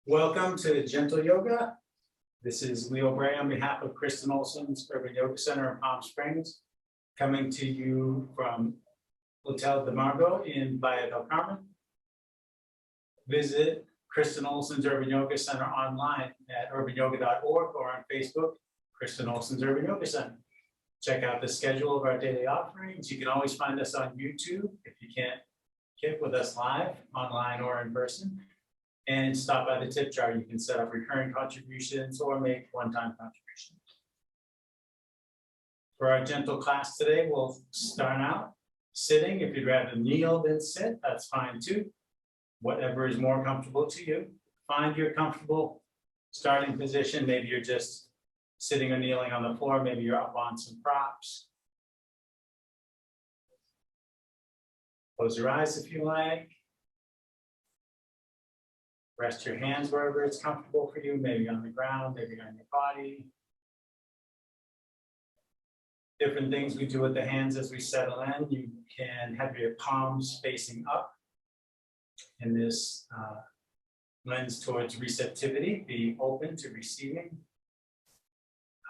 Welcome to Gentle Yoga. This is Leo Bray on behalf of Kristen Olson's Urban Yoga Center in Palm Springs, coming to you from Hotel de Margot in Playa del Carmen. Visit Kristen Olson's Urban Yoga Center online at urbanyoga.org or on Facebook, Kristen Olson's Urban Yoga Center. Check out the schedule of our daily offerings. You can always find us on YouTube if you can't get with us live, online or in person. And stop by the tip jar. You can set up recurring contributions or make one-time contributions. For our gentle class today, we'll start out sitting. If you'd rather kneel than sit, that's fine too. Whatever is more comfortable to you. Find your comfortable starting position. Maybe you're just sitting or kneeling on the floor. Maybe you're up on some props. Close your eyes if you like. Rest your hands wherever it's comfortable for you, maybe on the ground, maybe on your body. Different things we do with the hands as we settle in. You can have your palms facing up. And this lends towards receptivity, being open to receiving.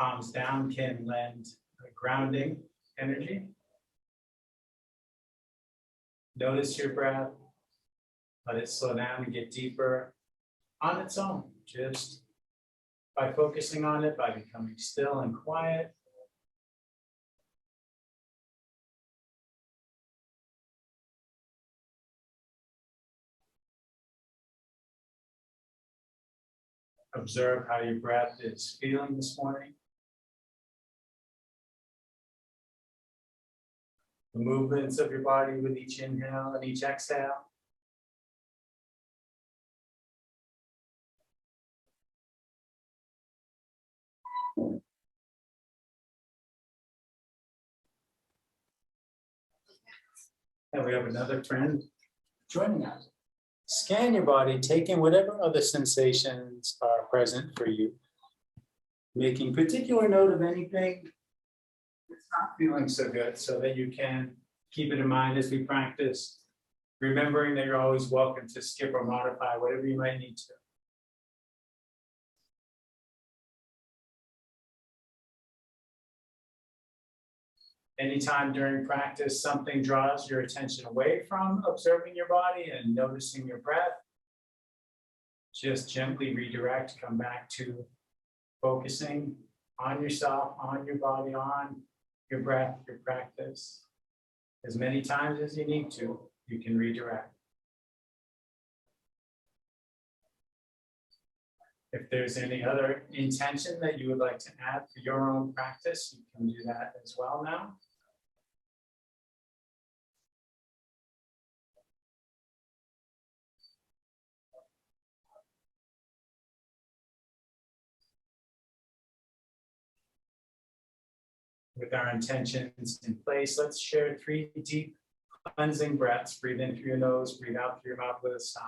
Palms down can lend a grounding energy. Notice your breath. Let it slow down and get deeper on its own, just by focusing on it, by becoming still and quiet. Observe how your breath is feeling this morning. The movements of your body with each inhale and each exhale. And we have another friend joining us. Scan your body, take in whatever other sensations are present for you. Making particular note of anything that's not feeling so good so that you can keep it in mind as we practice. Remembering that you're always welcome to skip or modify whatever you might need to. Anytime during practice, something draws your attention away from observing your body and noticing your breath, just gently redirect, come back to focusing on yourself, on your body, on your breath, your practice. As many times as you need to, you can redirect. If there's any other intention that you would like to add for your own practice, you can do that as well now. With our intentions in place, let's share 3 deep cleansing breaths. Breathe in through your nose, breathe out through your mouth with a sigh.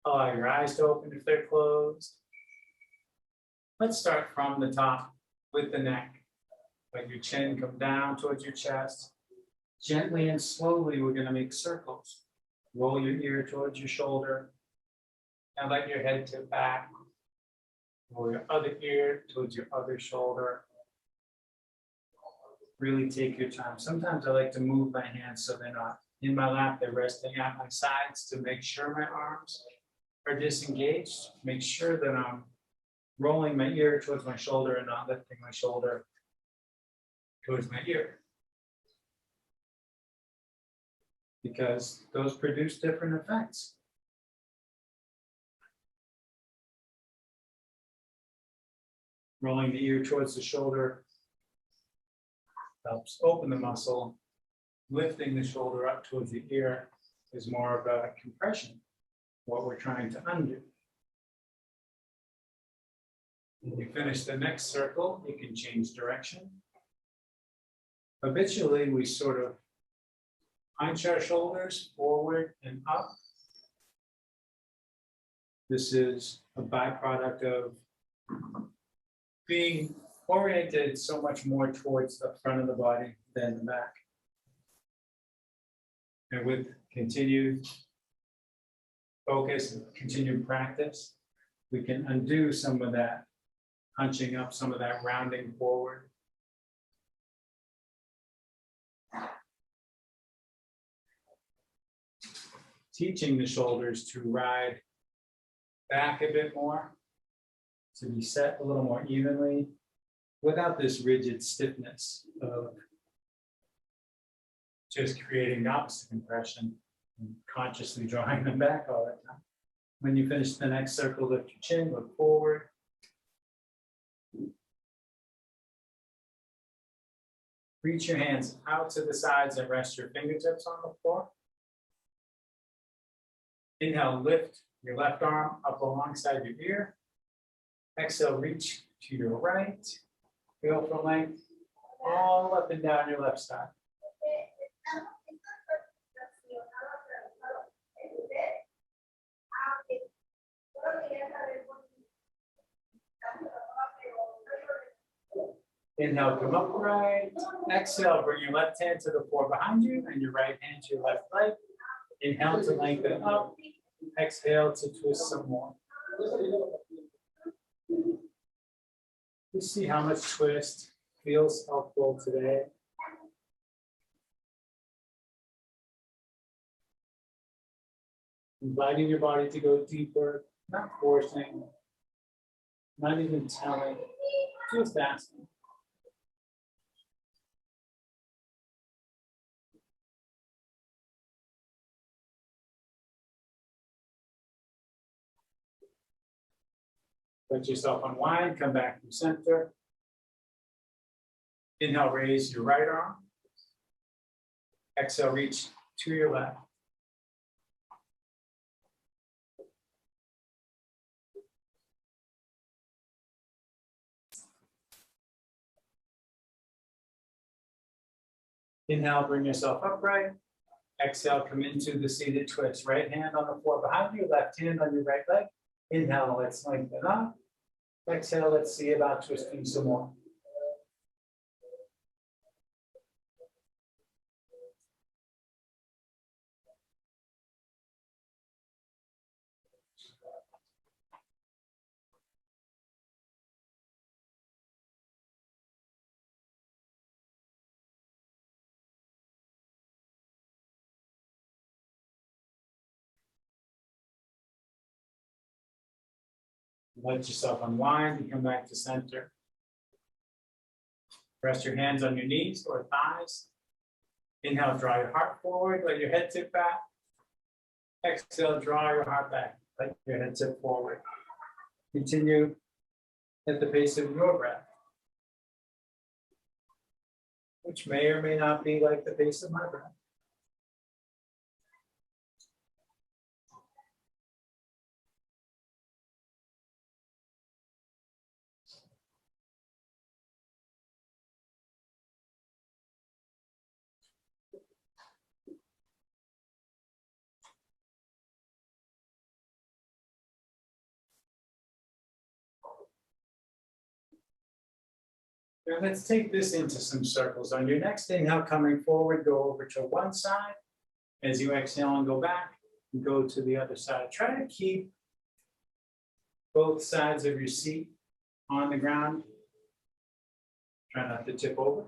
Allow your eyes to open if they're closed. Let's start from the top with the neck. Let your chin come down towards your chest. Gently and slowly, we're going to make circles. Roll your ear towards your shoulder. And let your head tip back. Roll your other ear towards your other shoulder. Really take your time. Sometimes I like to move my hands so they're not in my lap. They're resting at my sides to make sure my arms are disengaged. Make sure that I'm rolling my ear towards my shoulder and not lifting my shoulder towards my ear. Because those produce different effects. Rolling the ear towards the shoulder helps open the muscle. Lifting the shoulder up towards the ear is more of a compression, what we're trying to undo. When you finish the next circle, you can change direction. Habitually, we sort of hunch our shoulders forward and up. This is a byproduct of being oriented so much more towards the front of the body than the back. And with continued focus, continued practice, we can undo some of that hunching up, some of that rounding forward. Teaching the shoulders to ride back a bit more, to be set a little more evenly, without this rigid stiffness of just creating the opposite impression and consciously drawing them back all the time. When you finish the next circle, lift your chin, look forward. Reach your hands out to the sides and rest your fingertips on the floor. Inhale, lift your left arm up alongside your ear. Exhale, reach to your right. Feel for length all up and down your left side. Inhale, come upright. Exhale, bring your left hand to the floor behind you and your right hand to your left leg. Inhale to lengthen up. Exhale to twist some more. You see how much twist feels helpful today. Inviting your body to go deeper, not forcing, not even telling, just asking. Let yourself unwind, come back to center. Inhale, raise your right arm. Exhale, reach to your left. Inhale, bring yourself upright. Exhale, come into the seated twist. Right hand on the floor behind you, left hand on your right leg. Inhale, let's lengthen up. Exhale, let's see about twisting some more. Let yourself unwind and come back to center. Rest your hands on your knees or thighs. Inhale, draw your heart forward, let your head tip back. Exhale, draw your heart back, let your head tip forward. Continue at the pace of your breath, which may or may not be like the pace of my breath. Now let's take this into some circles. On your next inhale, coming forward, go over to one side. As you exhale and go back, go to the other side. Try to keep both sides of your seat on the ground. Try not to tip over.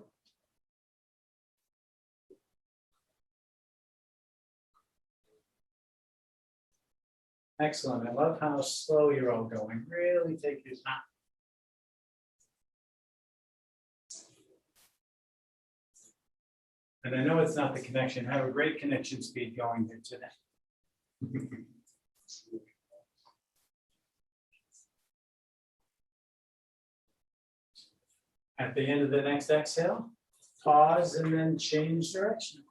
Excellent. I love how slow you're all going. Really take your time. And I know it's not the connection. Have a great connection speed going here today. At the end of the next exhale, pause and then change direction.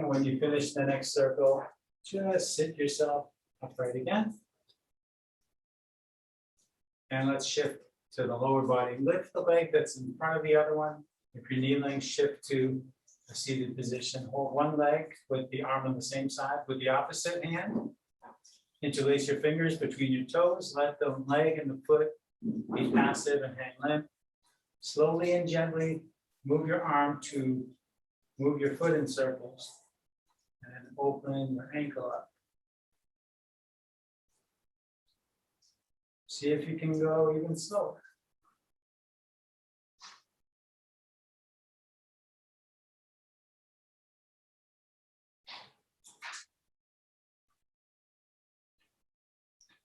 And when you finish the next circle, just sit yourself upright again. And let's shift to the lower body. Lift the leg that's in front of the other one. If you're kneeling, shift to a seated position. Hold one leg with the arm on the same side with the opposite hand. Interlace your fingers between your toes. Let the leg and the foot be passive and hang limp. Slowly and gently move your arm to move your foot in circles and open your ankle up. See if you can go even slower.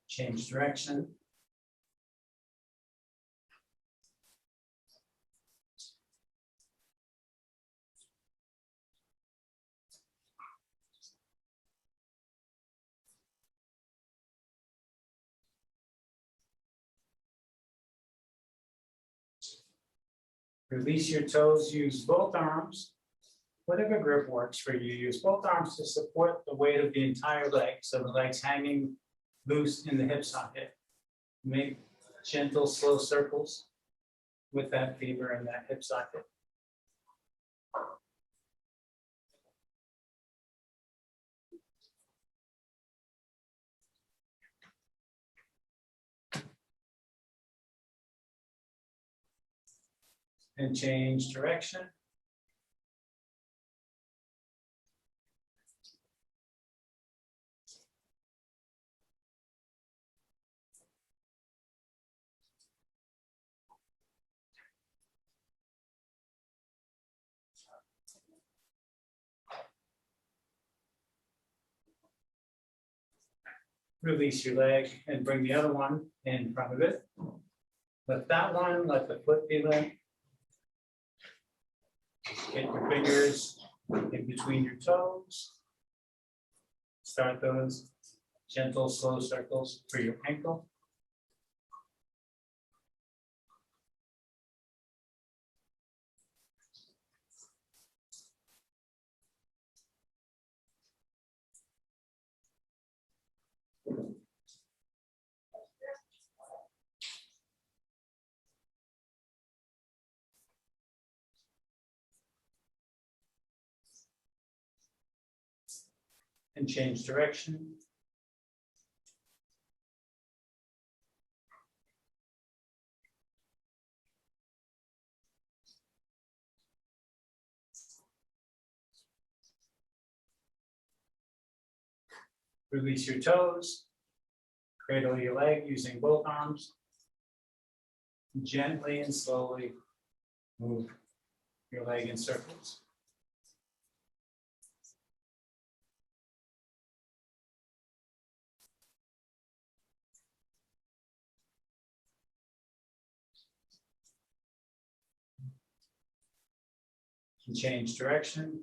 Change direction. Release your toes, use both arms. Whatever grip works for you, use both arms to support the weight of the entire leg. So the leg's hanging loose in the hip socket. Make gentle, slow circles with that femur and that hip socket. And change direction. Release your leg and bring the other one in front of it. Lift that one, let the foot be limp. Get your fingers in between your toes. Start those gentle, slow circles for your ankle. And change direction. Release your toes. Cradle your leg using both arms. Gently and slowly move your leg in circles. And change direction.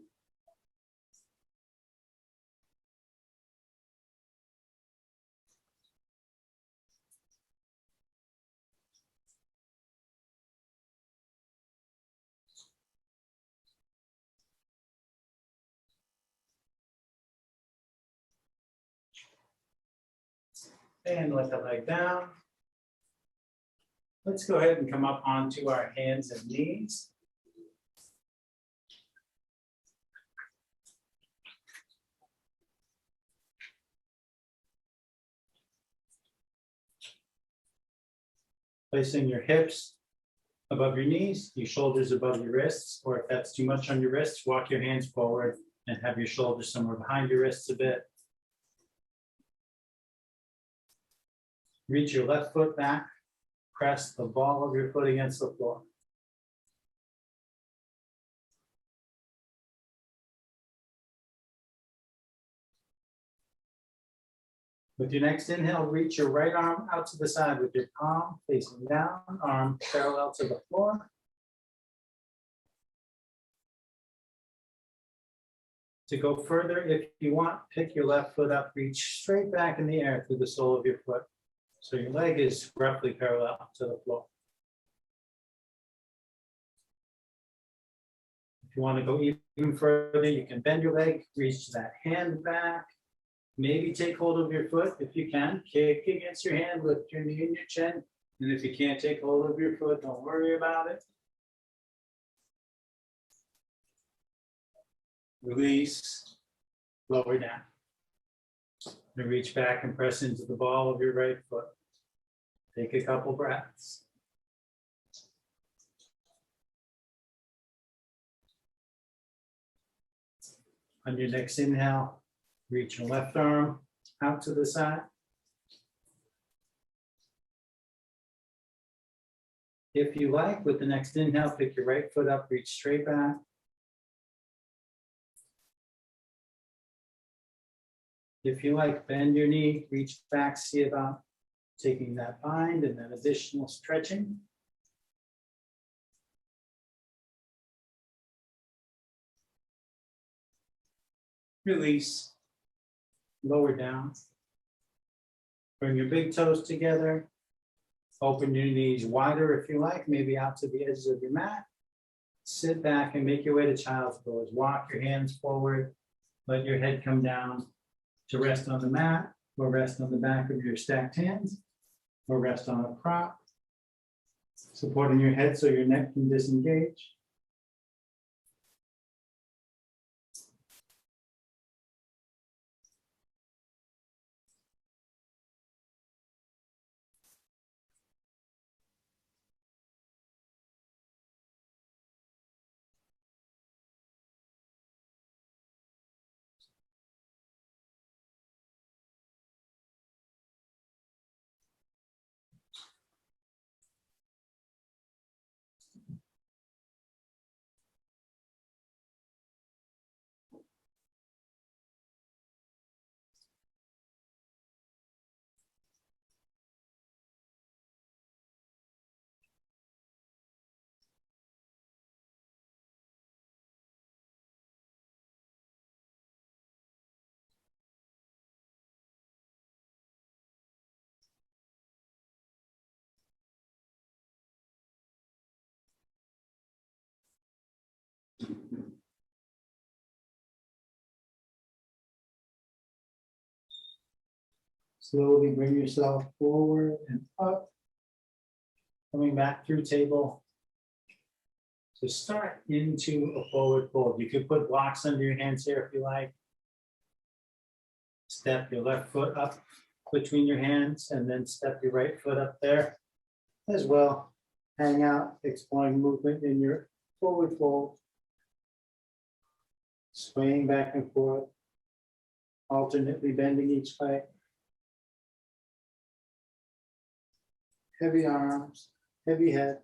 And let the leg down. Let's go ahead and come up onto our hands and knees. Placing your hips above your knees, your shoulders above your wrists, or if that's too much on your wrists, walk your hands forward and have your shoulders somewhere behind your wrists a bit. Reach your left foot back, press the ball of your foot against the floor. With your next inhale, reach your right arm out to the side with your palm facing down, arm parallel to the floor. To go further, if you want, pick your left foot up, reach straight back in the air through the sole of your foot. So your leg is roughly parallel to the floor. If you want to go even further, you can bend your leg, reach that hand back. Maybe take hold of your foot if you can. Kick against your hand, lift your knee and your chin. And if you can't take hold of your foot, don't worry about it. Release, lower down. And reach back and press into the ball of your right foot. Take a couple breaths. On your next inhale, reach your left arm out to the side. If you like, with the next inhale, pick your right foot up, reach straight back. If you like, bend your knee, reach back, see about taking that bind and then additional stretching. Release, lower down. Bring your big toes together. Open your knees wider if you like, maybe out to the edges of your mat. Sit back and make your way to child's pose. Walk your hands forward. Let your head come down to rest on the mat or rest on the back of your stacked hands or rest on a prop. Supporting your head so your neck can disengage. Slowly bring yourself forward and up. Coming back through table. So start into a forward fold. You could put blocks under your hands here if you like. Step your left foot up between your hands and then step your right foot up there as well. Hang out, exploring movement in your forward fold. Swaying back and forth, alternately bending each leg. Heavy arms, heavy head.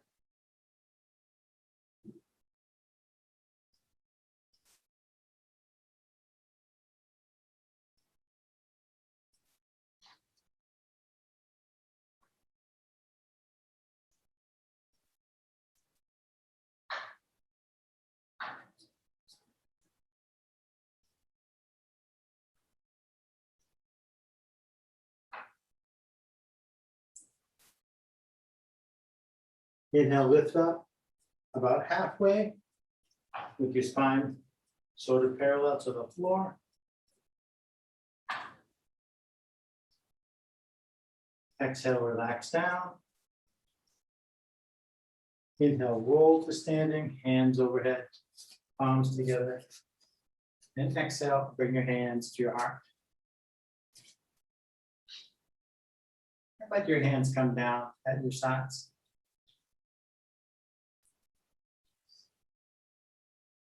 Inhale, lift up about halfway with your spine sort of parallel to the floor. Exhale, relax down. Inhale, roll to standing, hands overhead, palms together. And exhale, bring your hands to your heart. Let your hands come down at your sides.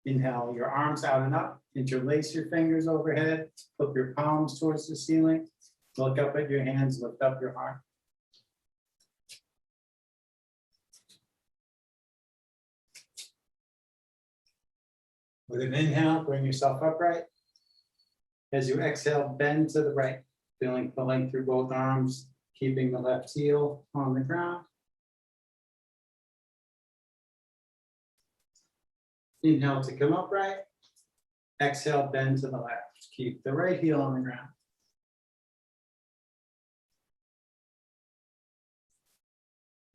Inhale, your arms out and up, interlace your fingers overhead, flip your palms towards the ceiling, look up at your hands, lift up your heart. With an inhale, bring yourself upright. As you exhale, bend to the right, feeling the length through both arms, keeping the left heel on the ground. Inhale to come upright. Exhale, bend to the left. Keep the right heel on the ground.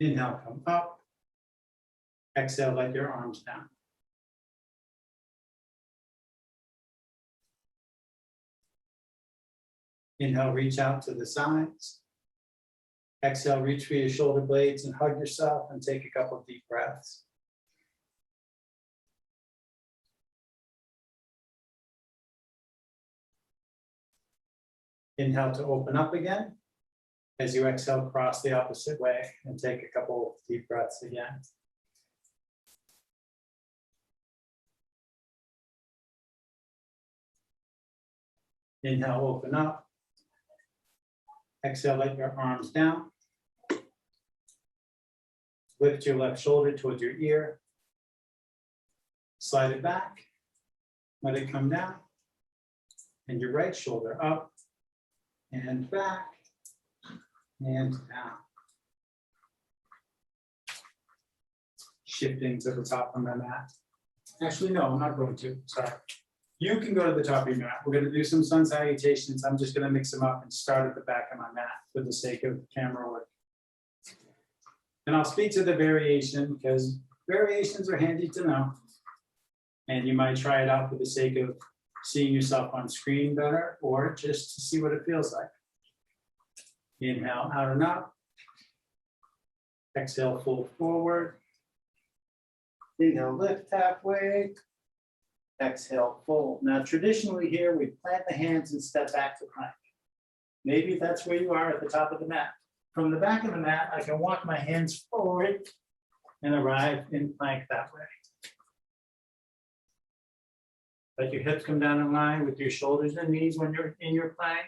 Inhale, come up. Exhale, let your arms down. Inhale, reach out to the sides. Exhale, reach for your shoulder blades and hug yourself and take a couple of deep breaths. Inhale to open up again. As you exhale, cross the opposite way and take a couple of deep breaths again. Inhale, open up. Exhale, let your arms down. Lift your left shoulder towards your ear. Slide it back. Let it come down. And your right shoulder up and back and down. Shifting to the top of my mat. Actually, no, I'm not going to. Sorry. You can go to the top of your mat. We're going to do some sun salutations. I'm just going to mix them up and start at the back of my mat for the sake of camera work. And I'll speak to the variation because variations are handy to know. And you might try it out for the sake of seeing yourself on screen better or just to see what it feels like. Inhale, out and up. Exhale, fold forward. Inhale, lift halfway. Exhale, fold. Now, traditionally here, we plant the hands and step back to plank. Maybe that's where you are at the top of the mat. From the back of the mat, I can walk my hands forward and arrive in plank that way. Let your hips come down in line with your shoulders and knees when you're in your plank.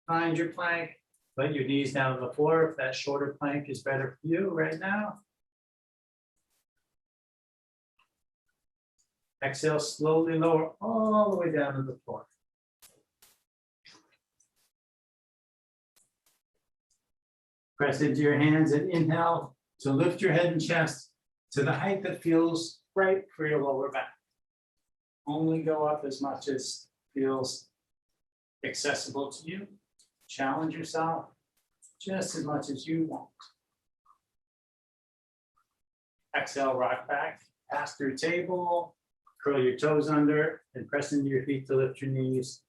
Find your plank. Let your knees down on the floor if that shorter plank is better for you right now. Exhale, slowly lower all the way down to the floor. Press into your hands and inhale to lift your head and chest to the height that feels right for your lower back. Only go up as much as feels accessible to you. Challenge yourself just as much as you want. Exhale, rock back, pass through table. Curl your toes under and press into your feet to lift your knees.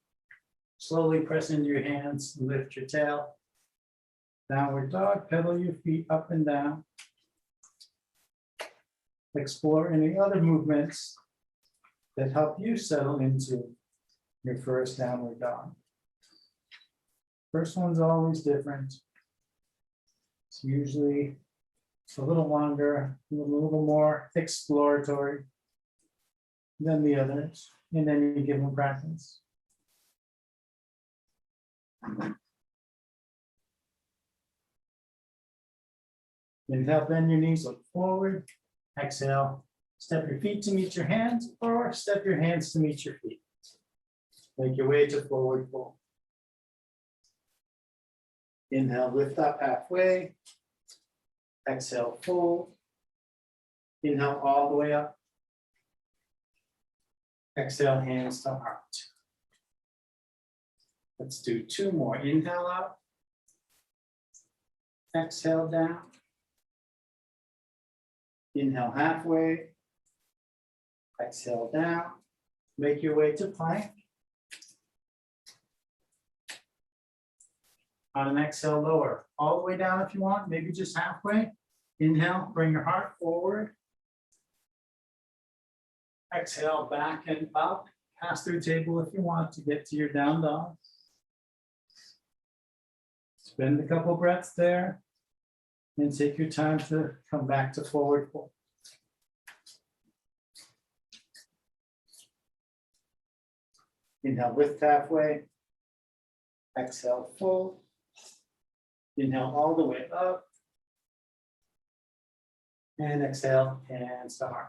Slowly press into your hands and lift your tail. Downward dog, pedal your feet up and down. Explore any other movements that help you settle into your first downward dog. First one's always different. It's usually a little longer, a little more exploratory than the others in any given practice. Inhale, bend your knees, look forward. Exhale, step your feet to meet your hands or step your hands to meet your feet. Make your way to forward fold. Inhale, lift up halfway. Exhale, fold. Inhale all the way up. Exhale, hands to heart. Let's do two more. Inhale out. Exhale down. Inhale halfway. Exhale down. Make your way to plank. On an exhale, lower all the way down if you want, maybe just halfway. Inhale, bring your heart forward. Exhale, back and up. Pass through table if you want to get to your down dog. Spend a couple breaths there. And take your time to come back to forward fold. Inhale, lift halfway. Exhale, fold. Inhale all the way up. And exhale, hands to heart.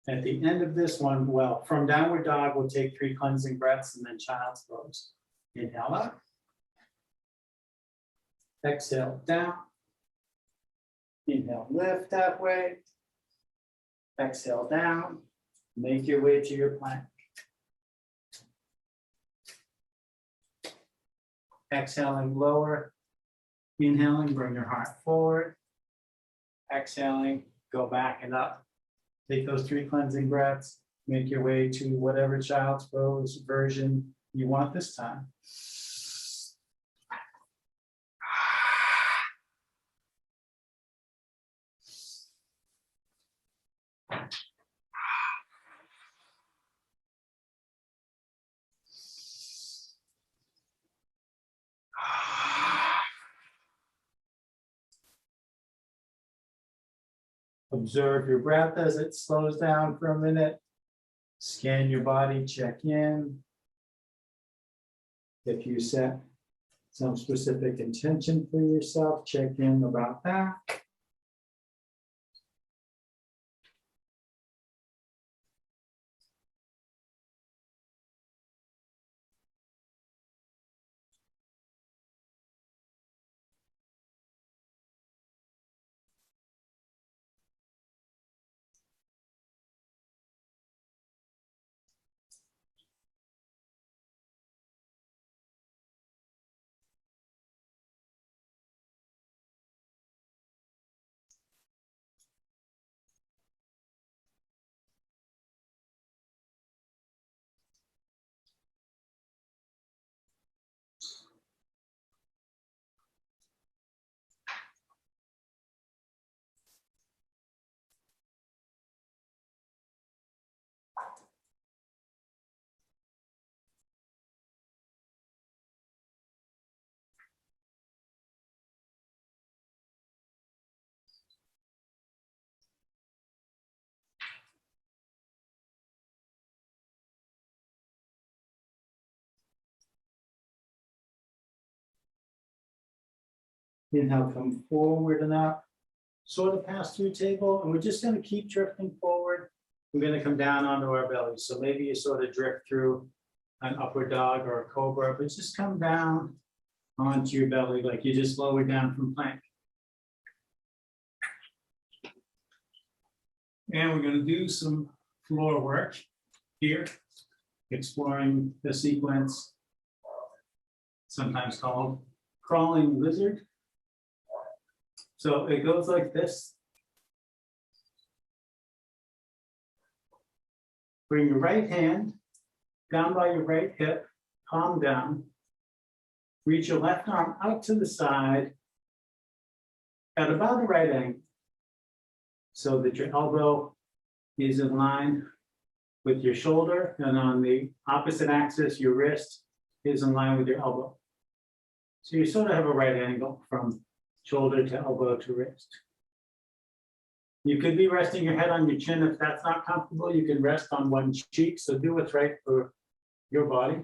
At the end of this one, well, from downward dog, we'll take 3 cleansing breaths and then child's pose. Inhale up. Exhale down. Inhale, lift halfway. Exhale down. Make your way to your plank. Exhaling, lower. Inhaling, bring your heart forward. Exhaling, go back and up. Take those 3 cleansing breaths. Make your way to whatever child's pose version you want this time. Observe your breath as it slows down for a minute. Scan your body, check in. If you set some specific intention for yourself, check in about that. Inhale, come forward and up, sort of pass through table, and we're just going to keep drifting forward. We're going to come down onto our belly. So maybe you sort of drift through an upward dog or a cobra, but just come down onto your belly like you just lowered down from plank. And we're going to do some floor work here, exploring the sequence, sometimes called crawling lizard. So it goes like this. Bring your right hand down by your right hip, palm down. Reach your left arm out to the side at about the right angle, so that your elbow is in line with your shoulder, and on the opposite axis, your wrist is in line with your elbow. So you sort of have a right angle from shoulder to elbow to wrist. You could be resting your head on your chin. If that's not comfortable, you can rest on one cheek. So do what's right for your body.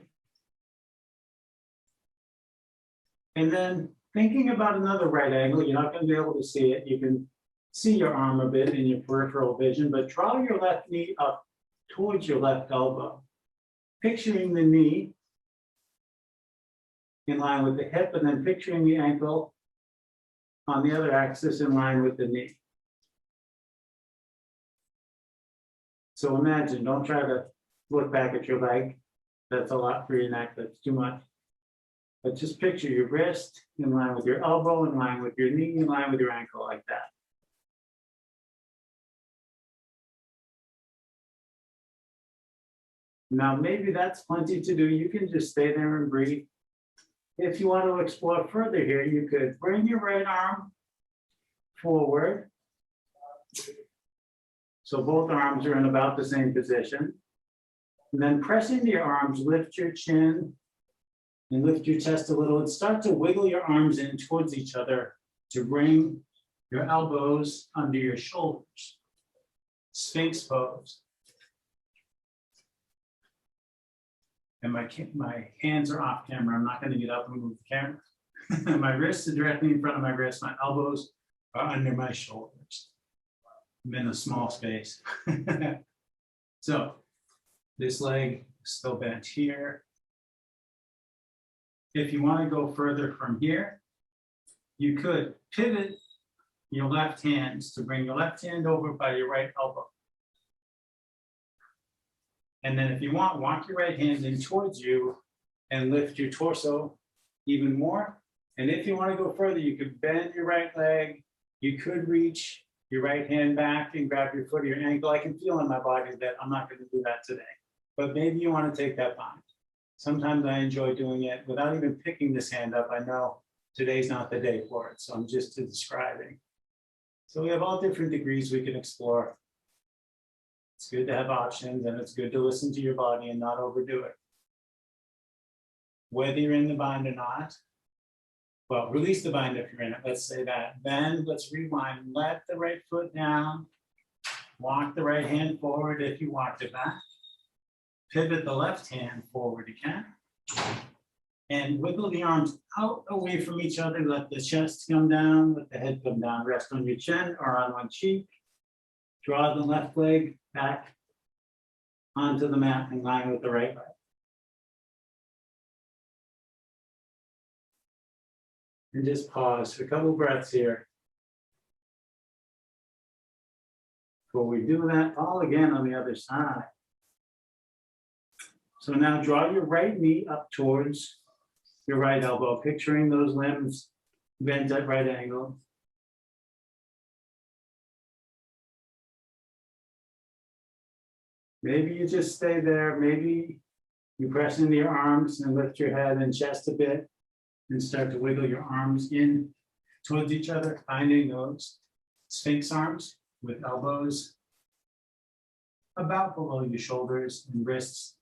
And then thinking about another right angle, you're not going to be able to see it. You can see your arm a bit in your peripheral vision, but draw your left knee up towards your left elbow. Picturing the knee in line with the hip, and then picturing the ankle on the other axis in line with the knee. So imagine, don't try to look back at your leg. That's a lot for your neck, that's too much. But just picture your wrist in line with your elbow, in line with your knee, in line with your ankle, like that. Now, maybe that's plenty to do. You can just stay there and breathe. If you want to explore further here, you could bring your right arm forward. So both arms are in about the same position. And then press into your arms, lift your chin and lift your chest a little, and start to wiggle your arms in towards each other to bring your elbows under your shoulders. Sphinx pose. And my hands are off camera. I'm not going to get up and move the camera. My wrists are directly in front of my wrists. My elbows are under my shoulders. I'm in a small space. So this leg is still bent here. If you want to go further from here, you could pivot your left hands to bring your left hand over by your right elbow. And then if you want, walk your right hand in towards you and lift your torso even more. And if you want to go further, you could bend your right leg. You could reach your right hand back and grab your foot or your ankle. I can feel in my body that I'm not going to do that today. But maybe you want to take that bind. Sometimes I enjoy doing it without even picking this hand up. I know today's not the day for it, so I'm just describing. So we have all different degrees we can explore. It's good to have options, and it's good to listen to your body and not overdo it. Whether you're in the bind or not, well, release the bind if you're in it, let's say that. Then let's rewind, let the right foot down, walk the right hand forward if you walked it back. Pivot the left hand forward again. And wiggle the arms out away from each other. Let the chest come down, let the head come down. Rest on your chin or on one cheek. Draw the left leg back onto the mat in line with the right leg. And just pause for a couple of breaths here. Before we do that, all again on the other side. So now draw your right knee up towards your right elbow, picturing those limbs bent at right angles. Maybe you just stay there. Maybe you press into your arms and lift your head and chest a bit and start to wiggle your arms in towards each other, finding those sphinx arms with elbows about below your shoulders and wrists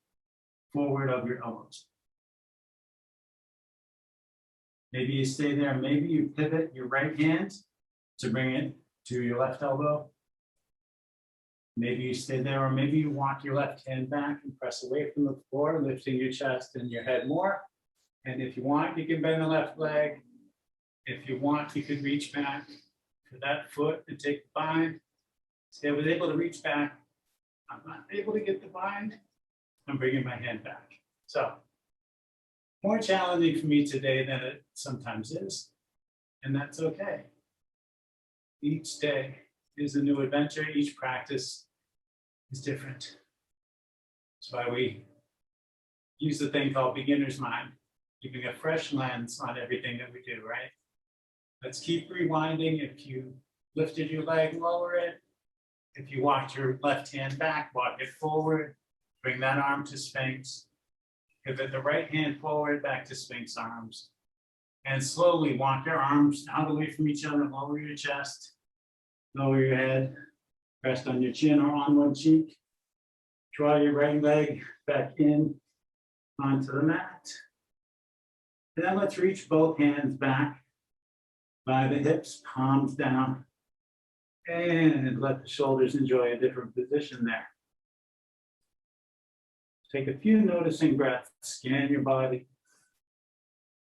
forward of your elbows. Maybe you stay there. Maybe you pivot your right hand to bring it to your left elbow. Maybe you stay there, or maybe you walk your left hand back and press away from the floor, lifting your chest and your head more. And if you want, you can bend the left leg. If you want, you could reach back for that foot and take the bind. See, I was able to reach back. I'm not able to get the bind. I'm bringing my hand back. So, more challenging for me today than it sometimes is, and that's okay. Each day is a new adventure. Each practice is different. That's why we use the thing called beginner's mind, keeping a fresh lens on everything that we do, right? Let's keep rewinding. If you lifted your leg, lower it. If you walked your left hand back, walk it forward. Bring that arm to Sphinx. Pivot the right hand forward, back to Sphinx arms. And slowly walk your arms out away from each other. Lower your chest. Lower your head. Rest on your chin or on one cheek. Draw your right leg back in onto the mat. And then let's reach both hands back by the hips, palms down. And let the shoulders enjoy a different position there. Take a few noticing breaths, scan your body.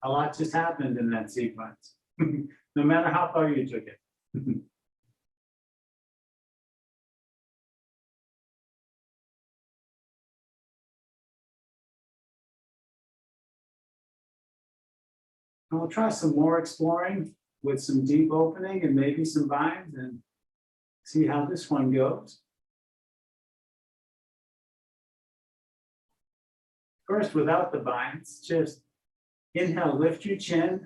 A lot just happened in that sequence, no matter how far you took it. And we'll try some more exploring with some deep opening and maybe some binds and see how this one goes. First, without the binds, just inhale, lift your chin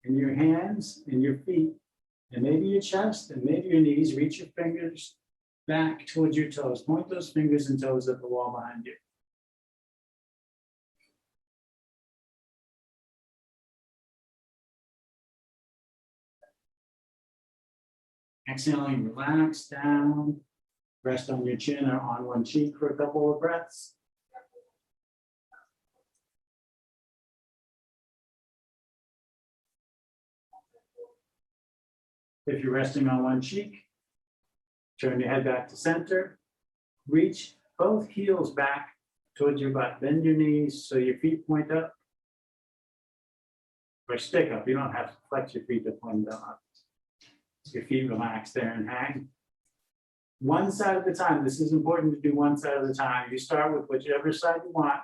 and your hands and your feet, and maybe your chest and maybe your knees. Reach your fingers back towards your toes. Point those fingers and toes at the wall behind you. Exhaling, relax down. Rest on your chin or on one cheek for a couple of breaths. If you're resting on one cheek, turn your head back to center. Reach both heels back towards your butt. Bend your knees so your feet point up. Or stick up. You don't have to flex your feet to point up. Your feet relax there and hang. One side at a time. This is important to do one side at a time. You start with whichever side you want.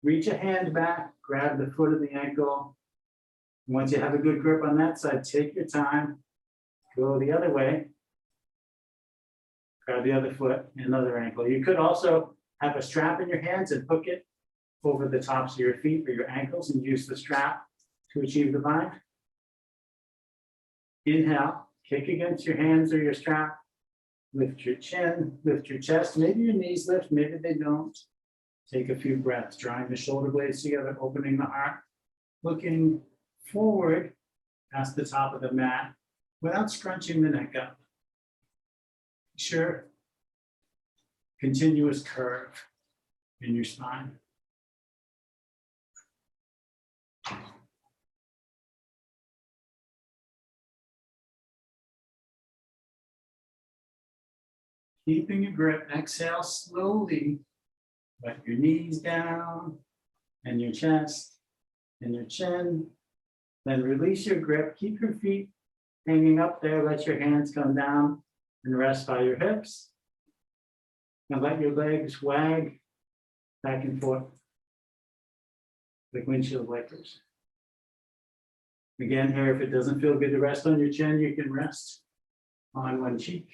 Reach a hand back, grab the foot of the ankle. Once you have a good grip on that side, take your time. Go the other way. Grab the other foot, another ankle. You could also have a strap in your hands and hook it over the tops of your feet or your ankles and use the strap to achieve the bind. Inhale, kick against your hands or your strap. Lift your chin, lift your chest. Maybe your knees lift, maybe they don't. Take a few breaths, drawing the shoulder blades together, opening the heart, looking forward past the top of the mat without scrunching the neck up. Sure. Continuous curve in your spine. Keeping your grip, exhale slowly. Let your knees down and your chest and your chin. Then release your grip. Keep your feet hanging up there. Let your hands come down and rest by your hips. And let your legs wag back and forth like windshield wipers. Again, here, if it doesn't feel good to rest on your chin, you can rest on one cheek.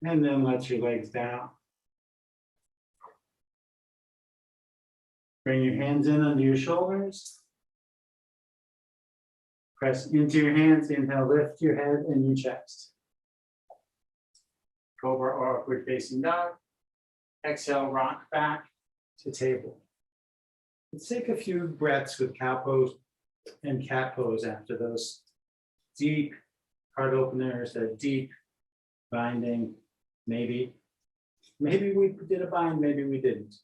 And then let your legs down. Bring your hands in under your shoulders. Press into your hands, inhale, lift your head and your chest. Cobra or upward facing dog. Exhale, rock back to table. Let's take a few breaths with cow pose and cat pose after those deep heart openers, that deep binding. Maybe we did a bind, maybe we didn't.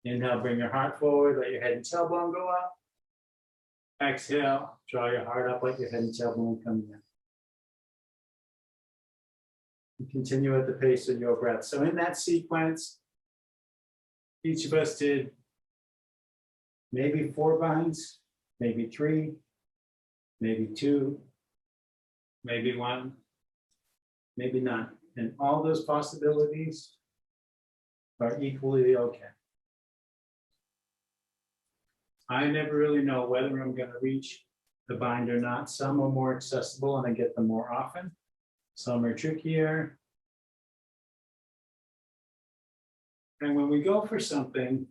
Inhale, bring your heart forward, let your head and tailbone go up. Exhale, draw your heart up, let your head and tailbone come down. And continue at the pace of your breath. So in that sequence, each of us did maybe 4 binds, maybe 3, maybe 2, maybe 1, maybe none. And all those possibilities are equally okay. I never really know whether I'm going to reach the bind or not. Some are more accessible and I get them more often. Some are trickier. And when we go for something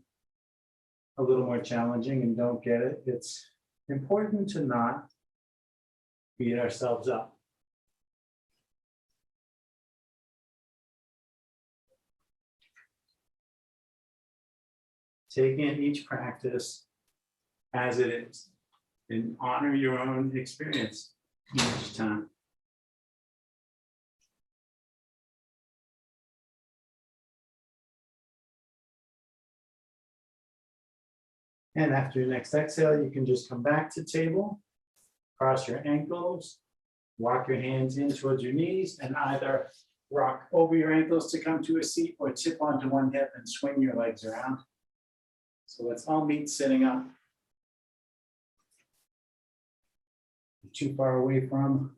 a little more challenging and don't get it, it's important to not beat ourselves up. Take in each practice as it is and honor your own experience each time. And after your next exhale, you can just come back to table, cross your ankles, walk your hands in towards your knees, and either rock over your ankles to come to a seat or tip onto one hip and swing your legs around. So let's all meet sitting up. Too far away from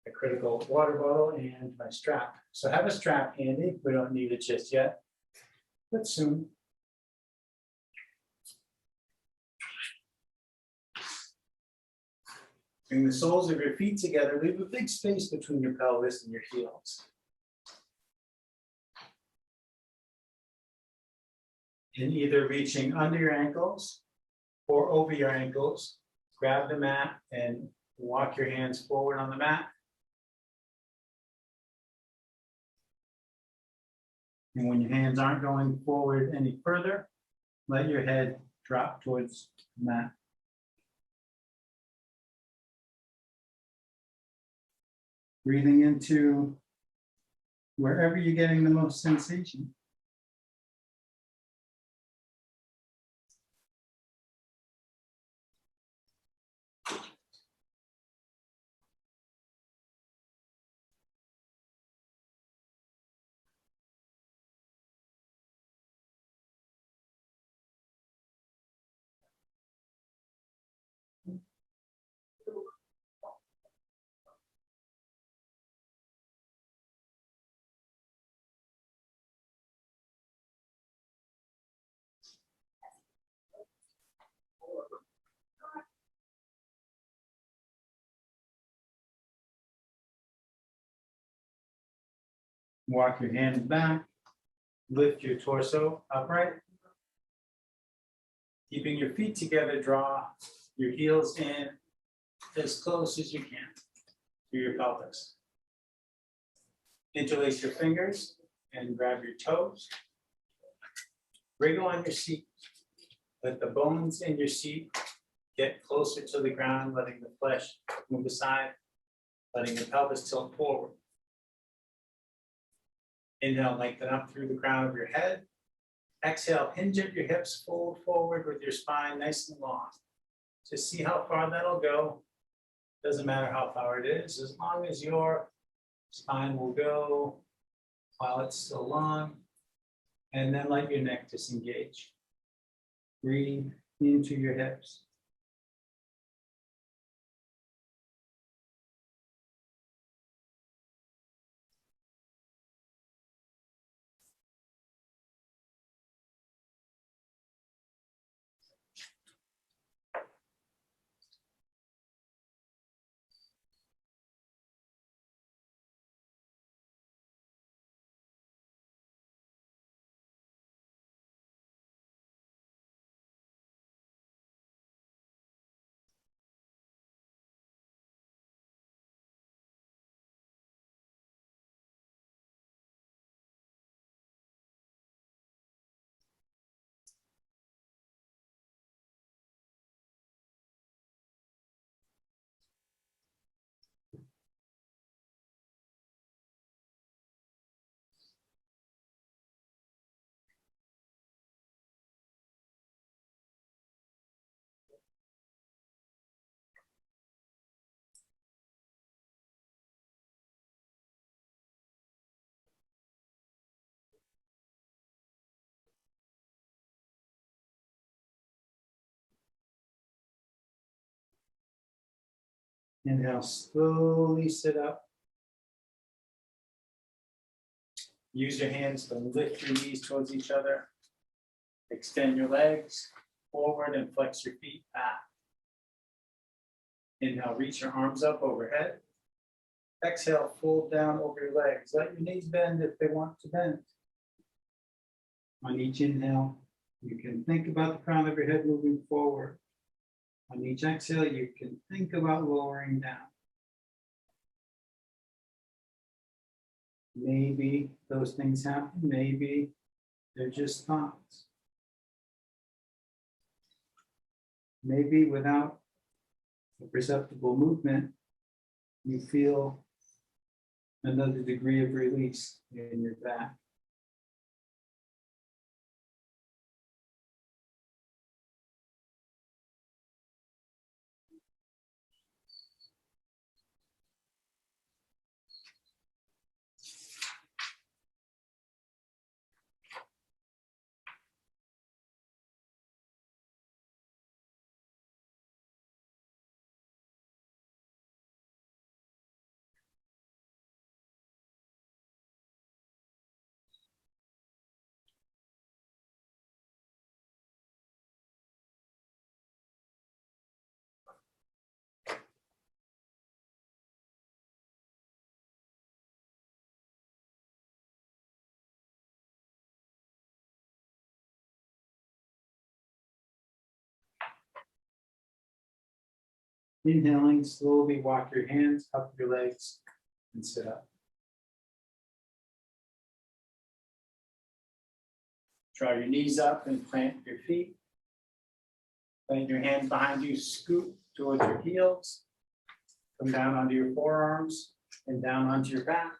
a critical water bottle and my strap. So have a strap handy. We don't need it just yet, but soon. Bring the soles of your feet together. Leave a big space between your pelvis and your heels. And either reaching under your ankles or over your ankles, grab the mat and walk your hands forward on the mat. And when your hands aren't going forward any further, let your head drop towards the mat. Breathing into wherever you're getting the most sensation. Walk your hands back. Lift your torso upright. Keeping your feet together, draw your heels in as close as you can to your pelvis. Interlace your fingers and grab your toes. Wriggle on your seat. Let the bones in your seat get closer to the ground, letting the flesh move aside, letting the pelvis tilt forward. Inhale, lengthen up through the crown of your head. Exhale, hinge at your hips, fold forward with your spine nice and long. Just see how far that'll go. Doesn't matter how far it is, as long as your spine will go while it's still long. And then let your neck disengage. Breathe into your hips. Inhale, slowly sit up. Use your hands to lift your knees towards each other. Extend your legs forward and flex your feet back. Inhale, reach your arms up overhead. Exhale, fold down over your legs. Let your knees bend if they want to bend. On each inhale, you can think about the crown of your head moving forward. On each exhale, you can think about lowering down. Maybe those things happen, maybe they're just thoughts. Maybe without a perceptible movement, you feel another degree of release in your back. Inhaling, slowly walk your hands up your legs and sit up. Draw your knees up and plant your feet. Plant your hands behind you, scoot towards your heels. Come down onto your forearms and down onto your back.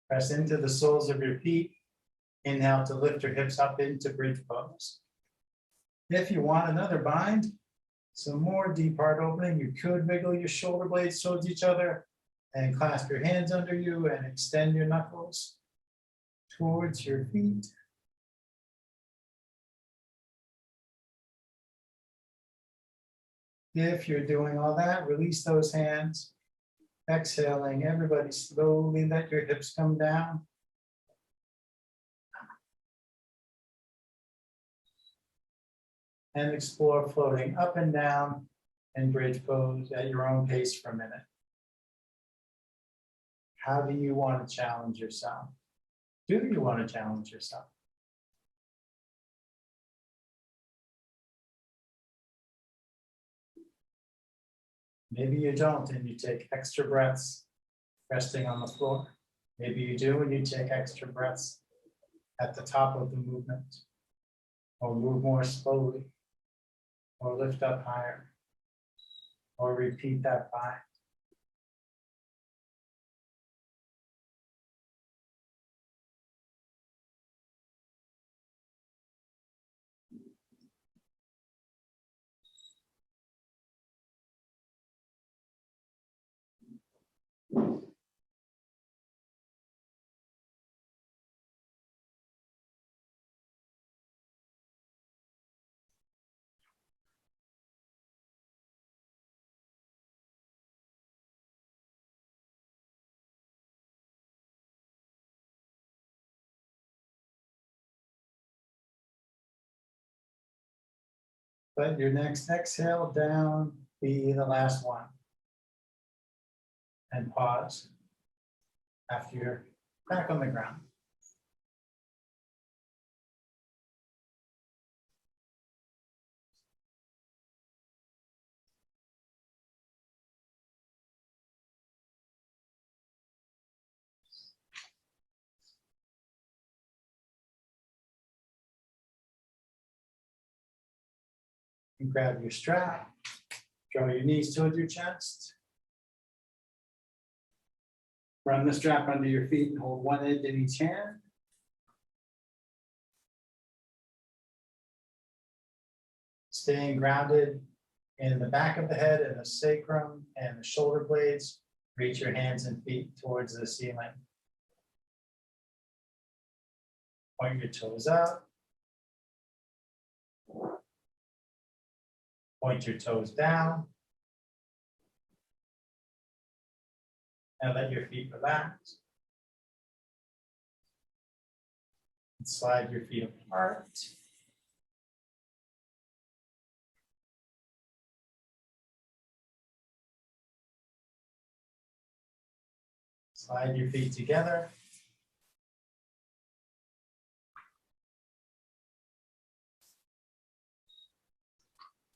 Press into the soles of your feet. Inhale to lift your hips up into bridge pose. If you want another bind, some more deep heart opening, you could wiggle your shoulder blades towards each other and clasp your hands under you and extend your knuckles towards your feet. If you're doing all that, release those hands. Exhaling, everybody slowly let your hips come down. And explore floating up and down in bridge pose at your own pace for a minute. How do you want to challenge yourself? Do you want to challenge yourself? Maybe you don't and you take extra breaths resting on the floor. Maybe you do and you take extra breaths at the top of the movement, or move more slowly, or lift up higher, or repeat that 5. Let your next exhale down be the last one. And pause after you're back on the ground. And grab your strap, draw your knees toward your chest. Run the strap under your feet and hold one end in each hand. Staying grounded in the back of the head and the sacrum and the shoulder blades. Reach your hands and feet towards the ceiling. Point your toes up. Point your toes down. And let your feet relax. And slide your feet apart. Slide your feet together.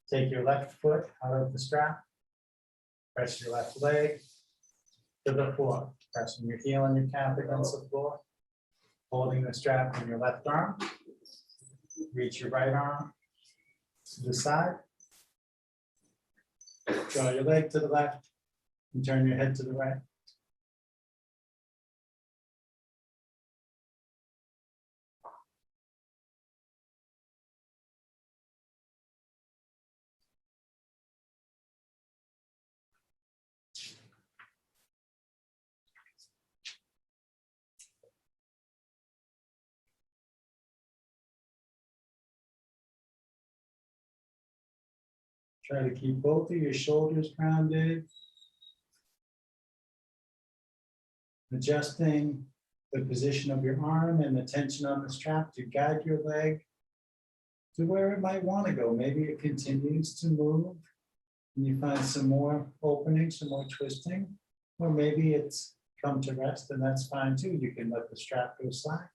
Take your left foot out of the strap. Press your left leg to the floor. Pressing your heel and your calf against the floor. Holding the strap in your left arm. Reach your right arm to the side. Draw your leg to the left and turn your head to the right. Try to keep both of your shoulders grounded. Adjusting the position of your arm and the tension on the strap to guide your leg to where it might want to go. Maybe it continues to move and you find some more opening, some more twisting, or maybe it's come to rest and that's fine too. You can let the strap go slack.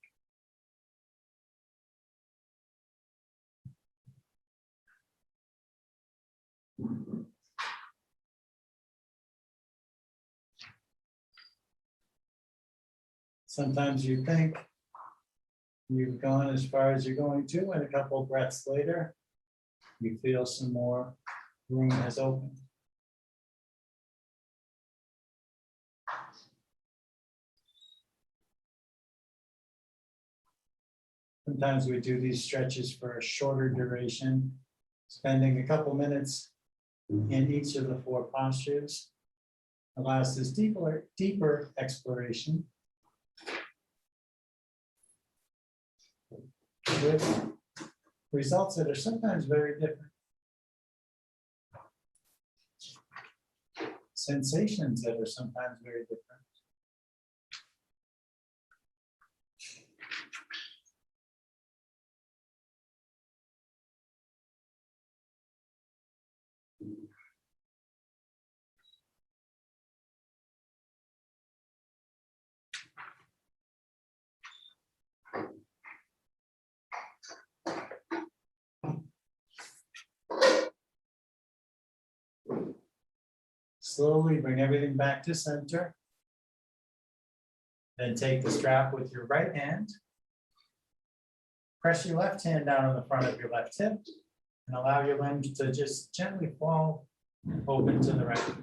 Sometimes you think you've gone as far as you're going to, and a couple of breaths later, you feel some more room has opened. Sometimes we do these stretches for a shorter duration, spending a couple minutes in each of the 4 postures. Allows this deeper exploration with results that are sometimes very different. Sensations that are sometimes very different. Slowly bring everything back to center. Then take the strap with your right hand. Press your left hand down on the front of your left hip and allow your limbs to just gently fall open to the right.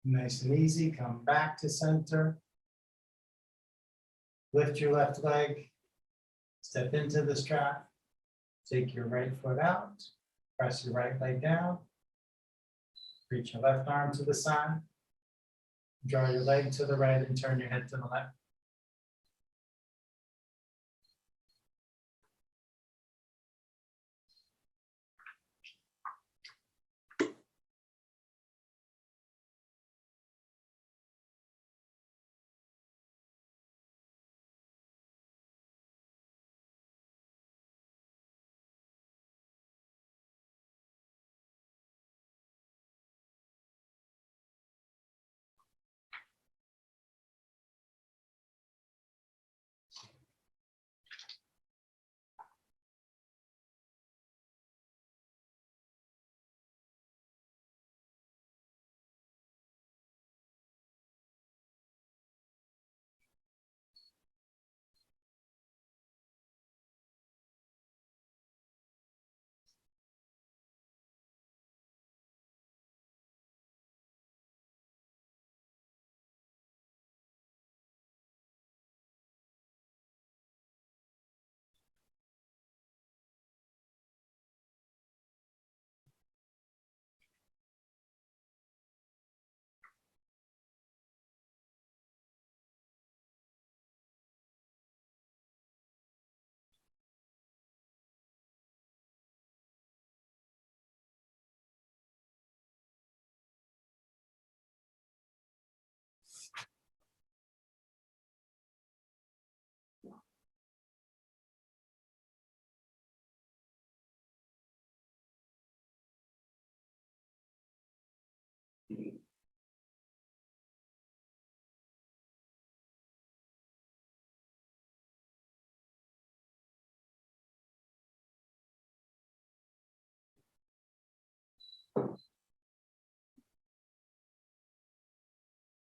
Nice and easy, come back to center. Lift your left leg, step into the strap, take your right foot out, press your right leg down, reach your left arm to the side, draw your leg to the right and turn your head to the left.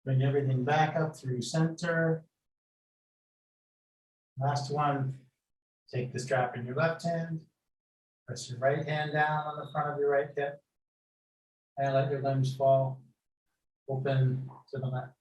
Bring everything back up through center. Last one, take the strap in your left hand, press your right hand down on the front of your right hip, and let your limbs fall open to the left.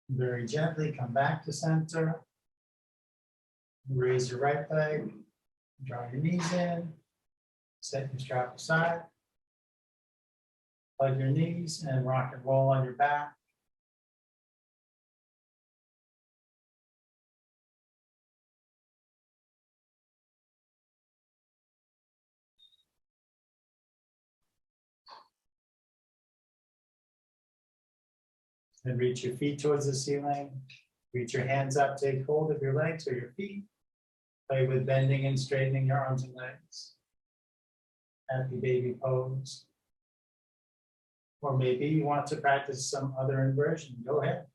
Very gently come back to center. Raise your right leg, draw your knees in, set your strap aside. Plug your knees and rock and roll on your back. And reach your feet towards the ceiling. Reach your hands up, take hold of your legs or your feet. Play with bending and straightening your arms and legs. Happy baby pose. Or maybe you want to practice some other inversion. Go ahead.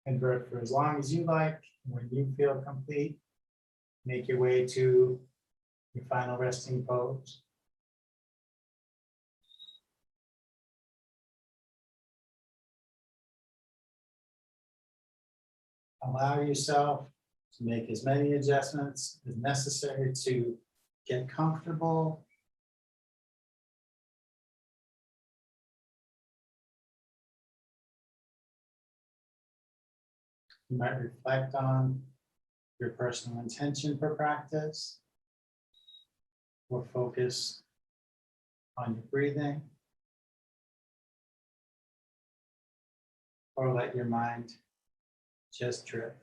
Invert for as long as you like. When you feel complete, make your way to your final resting pose. Allow yourself to make as many adjustments as necessary to get comfortable. You might reflect on your personal intention for practice, or focus on your breathing, or let your mind just drift.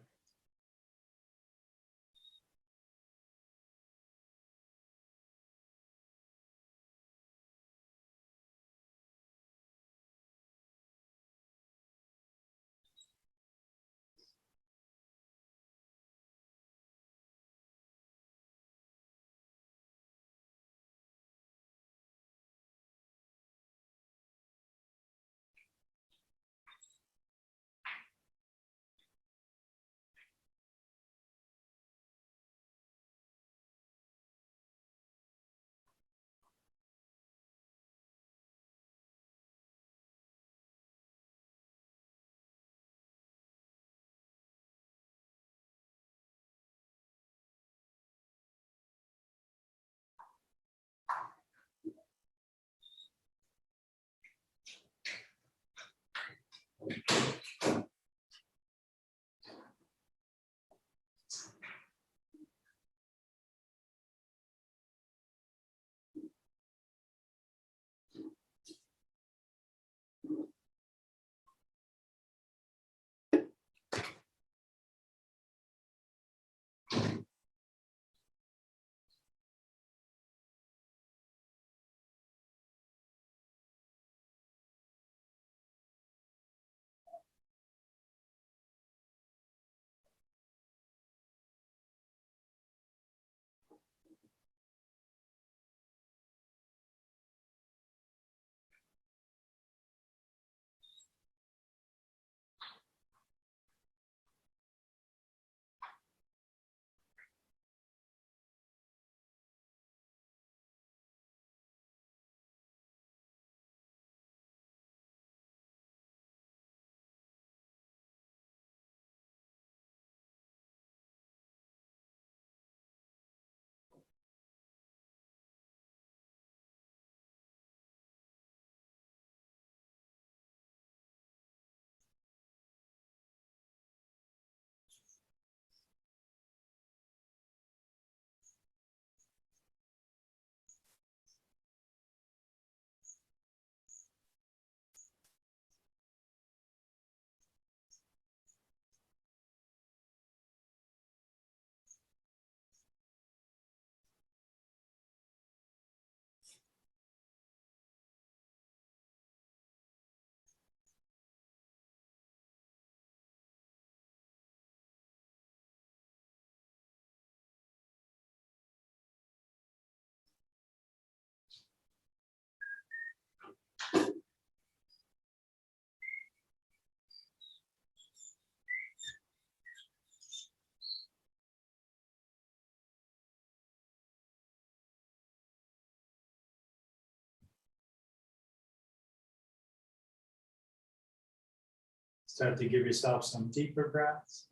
Start to give yourself some deeper breaths.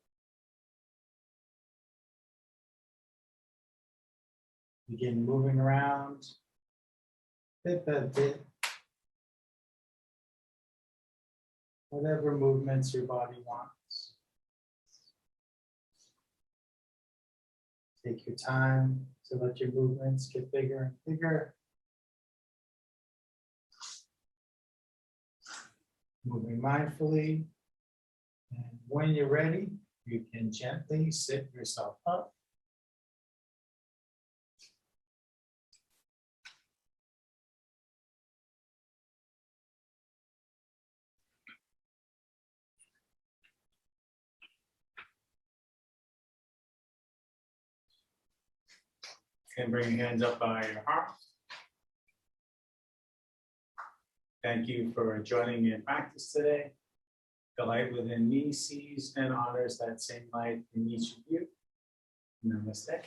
Begin moving around bit by bit. Whatever movements your body wants. Take your time to let your movements get bigger and bigger. Moving mindfully. And when you're ready, you can gently sit yourself up. And bring your hands up by your heart. Thank you for joining me in practice today. The light within me sees and honors that same light in each of you. Namaste.